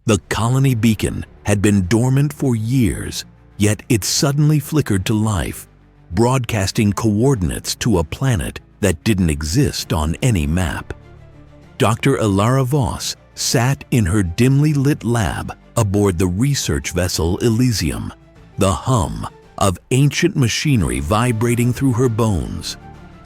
The colony beacon had been dormant for years, yet it suddenly flickered to life, broadcasting coordinates to a planet that didn't exist on any map. Dr. Alara Voss sat in her dimly lit lab aboard the research vessel Elysium, the hum of ancient machinery vibrating through her bones.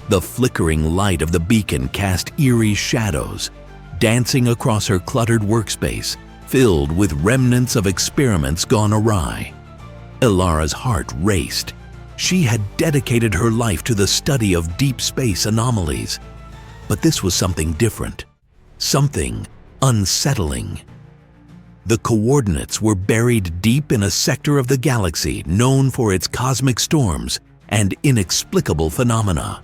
The flickering light of the beacon cast eerie shadows, dancing across her cluttered workspace, filled with remnants of experiments gone awry. Alara's heart raced. She had dedicated her life to the study of deep space anomalies. But this was something different, something unsettling. The coordinates were buried deep in a sector of the galaxy known for its cosmic storms and inexplicable phenomena.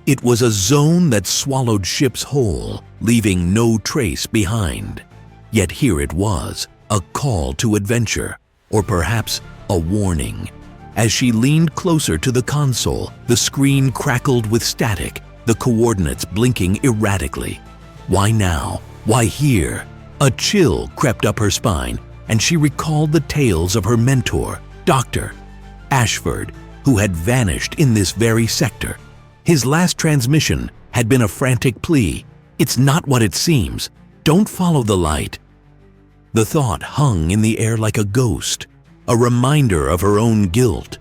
It was a zone that swallowed ships whole, leaving no trace behind. Yet here it was, a call to adventure, or perhaps a warning. As she leaned closer to the console, the screen crackled with static, the coordinates blinking erratically. Why now? Why here? A chill crept up her spine, and she recalled the tales of her mentor, Dr. Ashford, who had vanished in this very sector. His last transmission had been a frantic plea. "It's not what it seems. Don't follow the light." The thought hung in the air like a ghost, a reminder of her own guilt.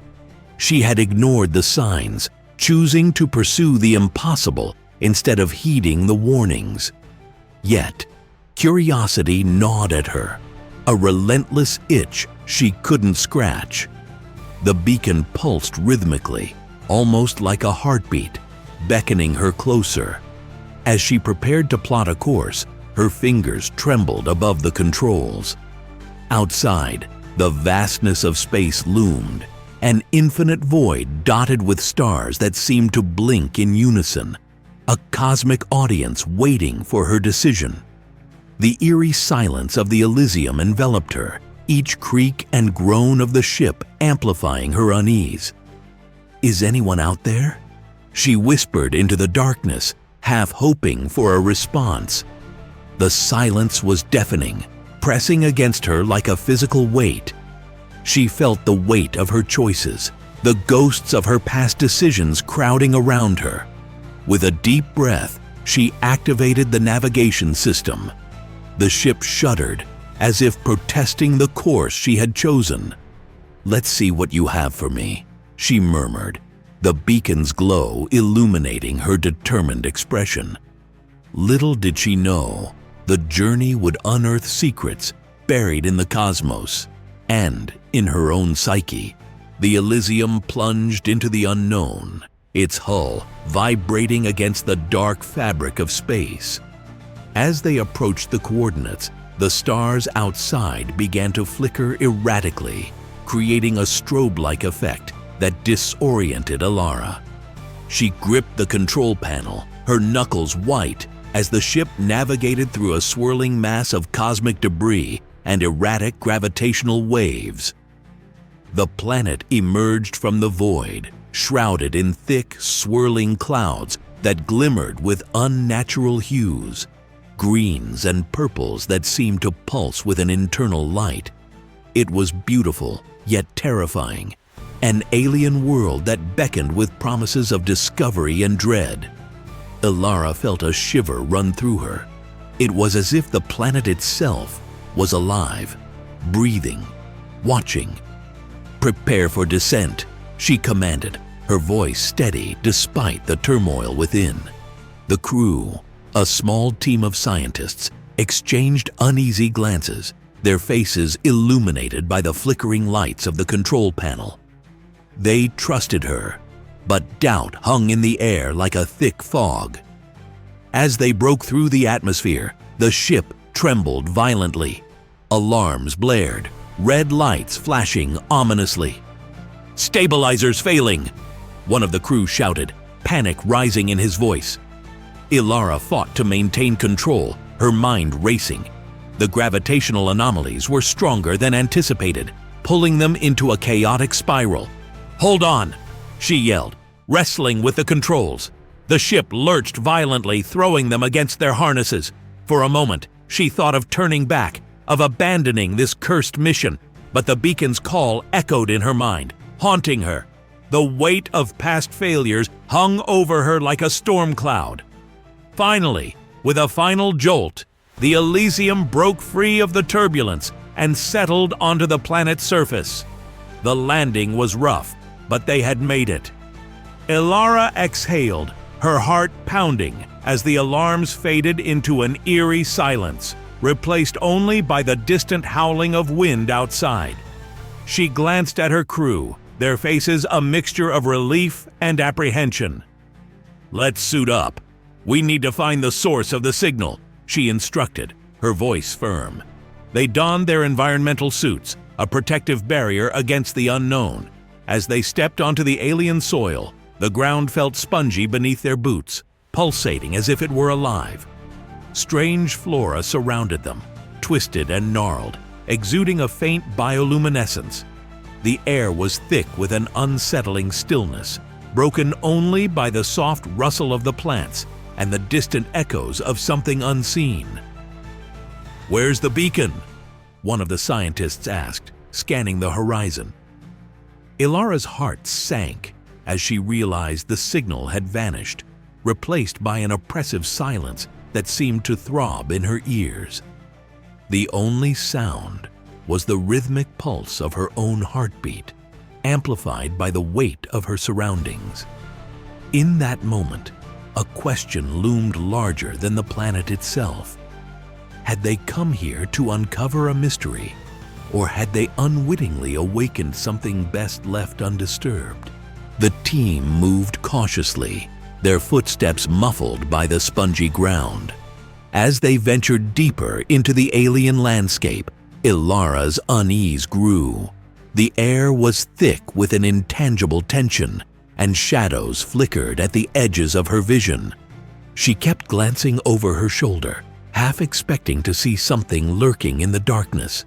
She had ignored the signs, choosing to pursue the impossible instead of heeding the warnings. Yet, curiosity gnawed at her, a relentless itch she couldn't scratch. The beacon pulsed rhythmically, almost like a heartbeat, beckoning her closer. As she prepared to plot a course, her fingers trembled above the controls. Outside, the vastness of space loomed, an infinite void dotted with stars that seemed to blink in unison, a cosmic audience waiting for her decision. The eerie silence of the Elysium enveloped her, each creak and groan of the ship amplifying her unease. "Is anyone out there?" she whispered into the darkness, half hoping for a response. The silence was deafening, pressing against her like a physical weight. She felt the weight of her choices, the ghosts of her past decisions crowding around her. With a deep breath, she activated the navigation system. The ship shuddered, as if protesting the course she had chosen. "Let's see what you have for me," she murmured, the beacon's glow illuminating her determined expression. Little did she know, the journey would unearth secrets buried in the cosmos, and in her own psyche. The Elysium plunged into the unknown, its hull vibrating against the dark fabric of space. As they approached the coordinates, the stars outside began to flicker erratically, creating a strobe-like effect that disoriented Alara. She gripped the control panel, her knuckles white, as the ship navigated through a swirling mass of cosmic debris and erratic gravitational waves. The planet emerged from the void, shrouded in thick, swirling clouds that glimmered with unnatural hues, greens and purples that seemed to pulse with an internal light. It was beautiful, yet terrifying, an alien world that beckoned with promises of discovery and dread. Alara felt a shiver run through her. It was as if the planet itself was alive, breathing, watching. "Prepare for descent," she commanded, her voice steady despite the turmoil within. The crew, a small team of scientists, exchanged uneasy glances, their faces illuminated by the flickering lights of the control panel. They trusted her, but doubt hung in the air like a thick fog. As they broke through the atmosphere, the ship trembled violently. Alarms blared, red lights flashing ominously. "Stabilizers failing!" one of the crew shouted, panic rising in his voice. Alara fought to maintain control, her mind racing. The gravitational anomalies were stronger than anticipated, pulling them into a chaotic spiral. "Hold on!" she yelled, wrestling with the controls. The ship lurched violently, throwing them against their harnesses. For a moment, she thought of turning back, of abandoning this cursed mission, but the beacon's call echoed in her mind, haunting her. The weight of past failures hung over her like a storm cloud. Finally, with a final jolt, the Elysium broke free of the turbulence and settled onto the planet's surface. The landing was rough, but they had made it. Alara exhaled, her heart pounding as the alarms faded into an eerie silence, replaced only by the distant howling of wind outside. She glanced at her crew, their faces a mixture of relief and apprehension. "Let's suit up. We need to find the source of the signal," she instructed, her voice firm. They donned their environmental suits, a protective barrier against the unknown. As they stepped onto the alien soil, the ground felt spongy beneath their boots, pulsating as if it were alive. Strange flora surrounded them, twisted and gnarled, exuding a faint bioluminescence. The air was thick with an unsettling stillness, broken only by the soft rustle of the plants and the distant echoes of something unseen. "Where's the beacon?" one of the scientists asked, scanning the horizon. Ilara's heart sank as she realized the signal had vanished, replaced by an oppressive silence that seemed to throb in her ears. The only sound was the rhythmic pulse of her own heartbeat, amplified by the weight of her surroundings. In that moment, a question loomed larger than the planet itself. Had they come here to uncover a mystery, or had they unwittingly awakened something best left undisturbed? The team moved cautiously, their footsteps muffled by the spongy ground. As they ventured deeper into the alien landscape, Ilara's unease grew. The air was thick with an intangible tension, and shadows flickered at the edges of her vision. She kept glancing over her shoulder, half expecting to see something lurking in the darkness.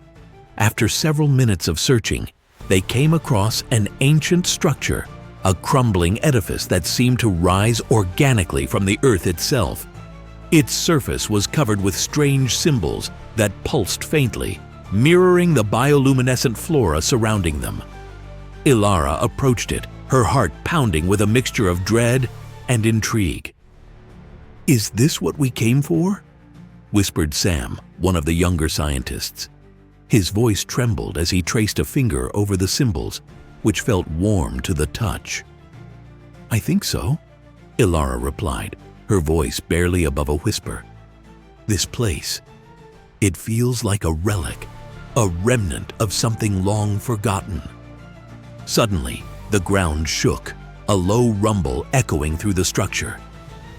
After several minutes of searching, they came across an ancient structure, a crumbling edifice that seemed to rise organically from the earth itself. Its surface was covered with strange symbols that pulsed faintly, mirroring the bioluminescent flora surrounding them. Alara approached it, her heart pounding with a mixture of dread and intrigue. "Is this what we came for?" whispered Sam, one of the younger scientists. His voice trembled as he traced a finger over the symbols, which felt warm to the touch. "I think so," Alara replied, her voice barely above a whisper. "This place, it feels like a relic, a remnant of something long forgotten." Suddenly, the ground shook, a low rumble echoing through the structure.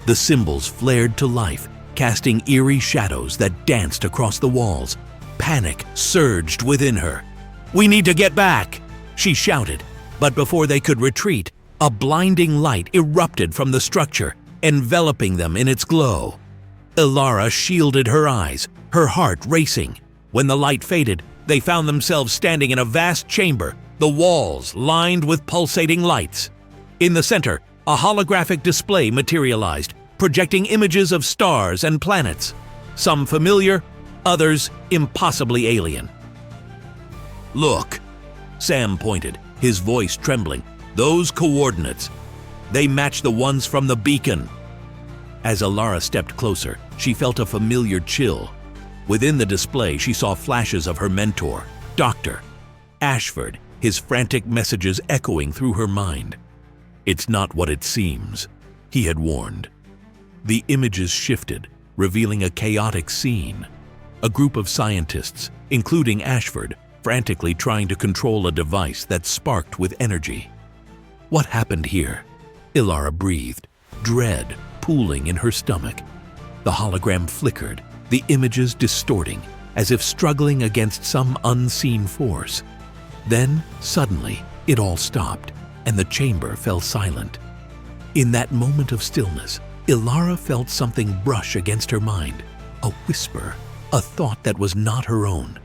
The symbols flared to life, casting eerie shadows that danced across the walls. Panic surged within her. "We need to get back!" she shouted, but before they could retreat, a blinding light erupted from the structure, enveloping them in its glow. Alara shielded her eyes, her heart racing. When the light faded, they found themselves standing in a vast chamber, the walls lined with pulsating lights. In the center, a holographic display materialized, projecting images of stars and planets, some familiar, others impossibly alien. "Look," Sam pointed, his voice trembling. "Those coordinates, they match the ones from the beacon." As Alara stepped closer, she felt a familiar chill. Within the display, she saw flashes of her mentor, Dr. Ashford, his frantic messages echoing through her mind. "It's not what it seems," he had warned. The images shifted, revealing a chaotic scene. A group of scientists, including Ashford, frantically trying to control a device that sparked with energy. "What happened here?" Alara breathed, dread pooling in her stomach. The hologram flickered, the images distorting, as if struggling against some unseen force. Then, suddenly, it all stopped, and the chamber fell silent. In that moment of stillness, Alara felt something brush against her mind, a whisper, a thought that was not her own.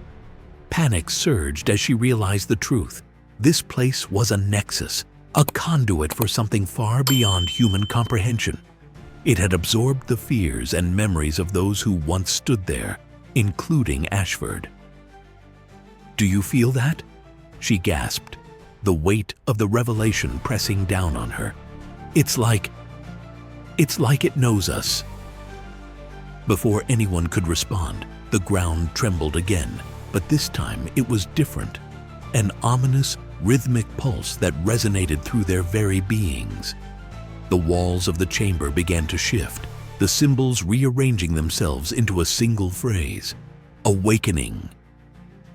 Panic surged as she realized the truth. This place was a nexus, a conduit for something far beyond human comprehension. It had absorbed the fears and memories of those who once stood there, including Ashford. "Do you feel that?" she gasped, the weight of the revelation pressing down on her. It's like it knows us." Before anyone could respond, the ground trembled again, but this time it was different. An ominous, rhythmic pulse that resonated through their very beings. The walls of the chamber began to shift, the symbols rearranging themselves into a single phrase: awakening.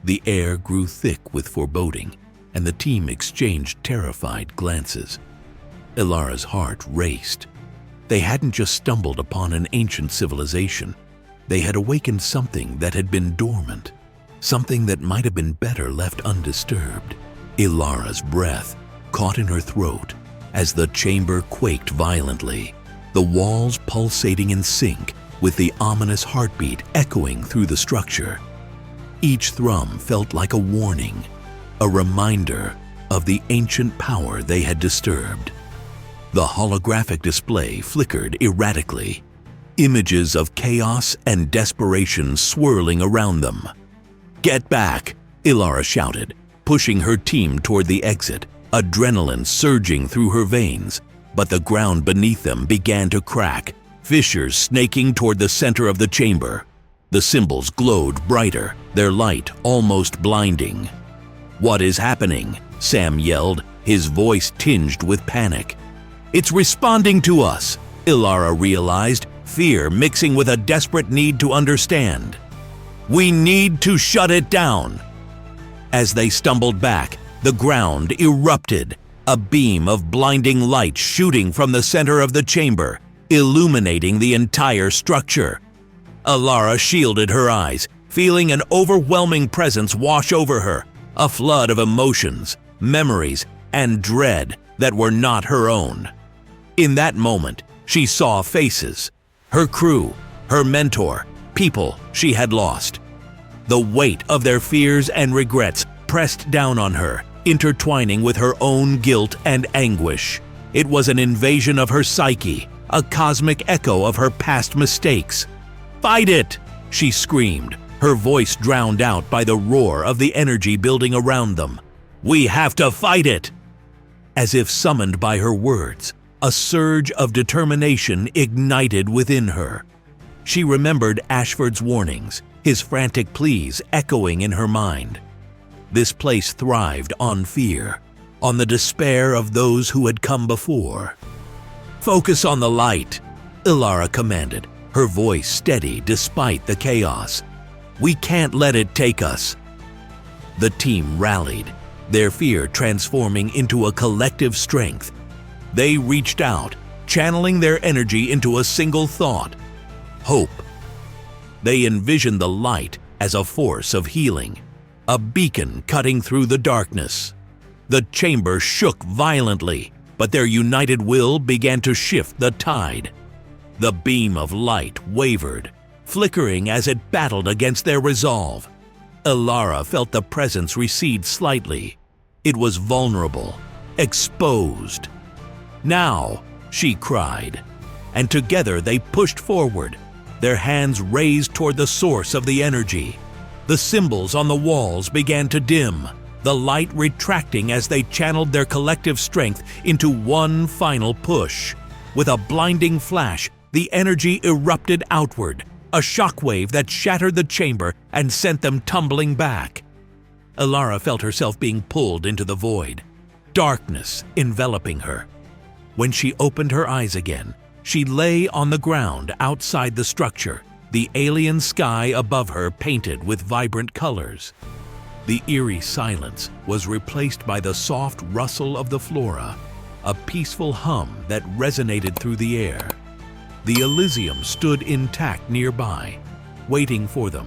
The air grew thick with foreboding, and the team exchanged terrified glances. Alara's heart raced. They hadn't just stumbled upon an ancient civilization. They had awakened something that had been dormant, something that might have been better left undisturbed. Alara's breath caught in her throat as the chamber quaked violently, the walls pulsating in sync with the ominous heartbeat echoing through the structure. Each thrum felt like a warning, a reminder of the ancient power they had disturbed. The holographic display flickered erratically, images of chaos and desperation swirling around them. "Get back!" Alara shouted, pushing her team toward the exit, adrenaline surging through her veins. But the ground beneath them began to crack, fissures snaking toward the center of the chamber. The symbols glowed brighter, their light almost blinding. "What is happening?" Sam yelled, his voice tinged with panic. "It's responding to us," Alara realized, fear mixing with a desperate need to understand. "We need to shut it down." As they stumbled back, the ground erupted, a beam of blinding light shooting from the center of the chamber, illuminating the entire structure. Alara shielded her eyes, feeling an overwhelming presence wash over her, a flood of emotions, memories, and dread that were not her own. In that moment, she saw faces: her crew, her mentor, people she had lost. The weight of their fears and regrets pressed down on her, intertwining with her own guilt and anguish. It was an invasion of her psyche, a cosmic echo of her past mistakes. "Fight it!" she screamed, her voice drowned out by the roar of the energy building around them. "We have to fight it!" As if summoned by her words, a surge of determination ignited within her. She remembered Ashford's warnings, his frantic pleas echoing in her mind. This place thrived on fear, on the despair of those who had come before. "Focus on the light," Alara commanded, her voice steady despite the chaos. "We can't let it take us." The team rallied, their fear transforming into a collective strength. They reached out, channeling their energy into a single thought: hope. They envisioned the light as a force of healing, a beacon cutting through the darkness. The chamber shook violently, but their united will began to shift the tide. The beam of light wavered, flickering as it battled against their resolve. Alara felt the presence recede slightly. It was vulnerable, exposed. "Now!" she cried, and together they pushed forward, their hands raised toward the source of the energy. The symbols on the walls began to dim, the light retracting as they channeled their collective strength into one final push. With a blinding flash, the energy erupted outward, a shockwave that shattered the chamber and sent them tumbling back. Alara felt herself being pulled into the void, darkness enveloping her. When she opened her eyes again, she lay on the ground outside the structure, the alien sky above her painted with vibrant colors. The eerie silence was replaced by the soft rustle of the flora, a peaceful hum that resonated through the air. The Elysium stood intact nearby, waiting for them.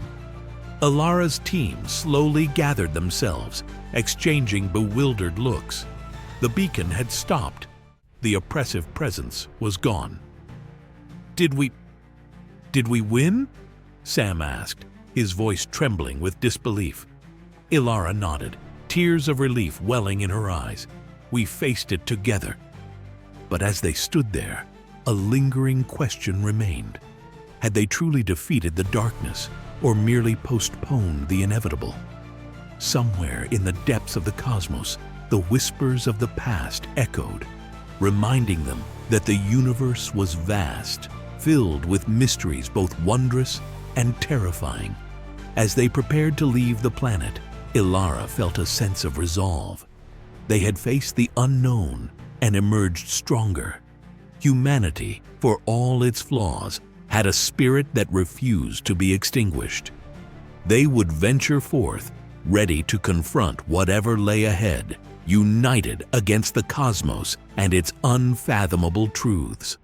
Alara's team slowly gathered themselves, exchanging bewildered looks. The beacon had stopped. The oppressive presence was gone. Did we win?" Sam asked, his voice trembling with disbelief. Alara nodded, tears of relief welling in her eyes. "We faced it together." But as they stood there, a lingering question remained. Had they truly defeated the darkness, or merely postponed the inevitable? Somewhere in the depths of the cosmos, the whispers of the past echoed, reminding them that the universe was vast, filled with mysteries both wondrous and terrifying. As they prepared to leave the planet, Alara felt a sense of resolve. They had faced the unknown and emerged stronger. Humanity, for all its flaws, had a spirit that refused to be extinguished. They would venture forth, ready to confront whatever lay ahead, united against the cosmos and its unfathomable truths.